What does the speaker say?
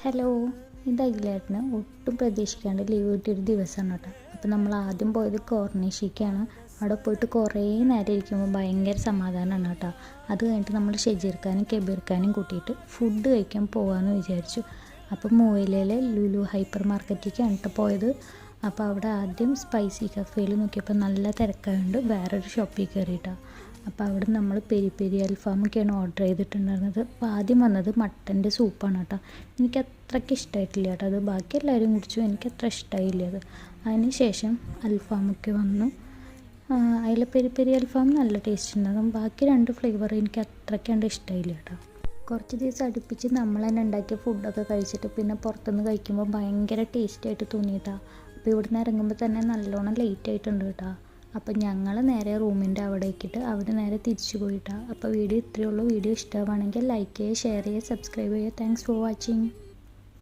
Hello, ഇത് അഖിലേട്ടന് ഒട്ടും പ്രതീക്ഷിക്കാണ്ട് leave കിട്ടിയൊരു ദിവസമാണ് കേട്ടോ. അപ്പോൾ നമ്മൾ ആദ്യം പോയത് കോർണിഷിക്കാണ്. അവിടെ പോയിട്ട് കുറേ നേരം ഇരിക്കുമ്പോൾ ഭയങ്കര സമാധാനമാണ് കേട്ടോ. അത് കഴിഞ്ഞിട്ട് നമ്മൾ ഷെജീർഖാനും കെബീർഖാനും കൂട്ടിയിട്ട് ഫുഡ് കഴിക്കാൻ പോകാമെന്ന് വിചാരിച്ചു. അപ്പോൾ മൂവിലയിലെ ലുലു ഹൈപ്പർ മാർക്കറ്റിലേക്കാണ് കേട്ടോ പോയത്. അപ്പോൾ അവിടെ ആദ്യം സ്പൈസി കഫേയിൽ നോക്കിയപ്പോൾ നല്ല തിരക്കായതുകൊണ്ട് വേറൊരു ഷോപ്പിൽ കയറിയിട്ടാണ്. അപ്പോൾ അവിടെ നമ്മൾ പെരി പെരി അൽഫാമൊക്കെയാണ് ഓർഡർ ചെയ്തിട്ടുണ്ടായിരുന്നത്. അപ്പോൾ ആദ്യം വന്നത് മട്ടൻ്റെ സൂപ്പാണ് കേട്ടോ. എനിക്ക് അത്രയ്ക്ക് ഇഷ്ടമായിട്ടില്ല കേട്ടോ അത്. ബാക്കി എല്ലാവരും കുടിച്ചു, എനിക്ക് അത്ര ഇഷ്ടമായില്ല അത്. അതിന് ശേഷം അൽഫാമൊക്കെ വന്നു. അതിൽ പെരി പെരി അൽഫാം നല്ല ടേസ്റ്റ് ഉണ്ടാകും. ബാക്കി രണ്ട് ഫ്ലേവർ എനിക്ക് അത്രയ്ക്ക് കണ്ട് ഇഷ്ടമായില്ല കേട്ടോ. കുറച്ച് ദിവസം അടുപ്പിച്ച് നമ്മൾ തന്നെ ഉണ്ടാക്കിയ ഫുഡൊക്കെ കഴിച്ചിട്ട് പിന്നെ പുറത്തുനിന്ന് കഴിക്കുമ്പോൾ ഭയങ്കര ടേസ്റ്റായിട്ട് തോന്നിയിട്ടാണ്. അപ്പോൾ ഇവിടുന്ന് ഇറങ്ങുമ്പോൾ തന്നെ നല്ലോണം ലേറ്റ് ആയിട്ടുണ്ട് കേട്ടോ. അപ്പം ഞങ്ങൾ നേരെ റൂമിൻ്റെ അവിടെ ആക്കിയിട്ട് അവിടെ നേരെ തിരിച്ചു പോയിട്ടാണ്. അപ്പോൾ വീഡിയോ ഇത്രയേ ഉള്ളൂ. വീഡിയോ ഇഷ്ടമാണെങ്കിൽ ലൈക്ക് ചെയ്യുക, ഷെയർ ചെയ്യുക, സബ്സ്ക്രൈബ് ചെയ്യുക. Thanks for watching.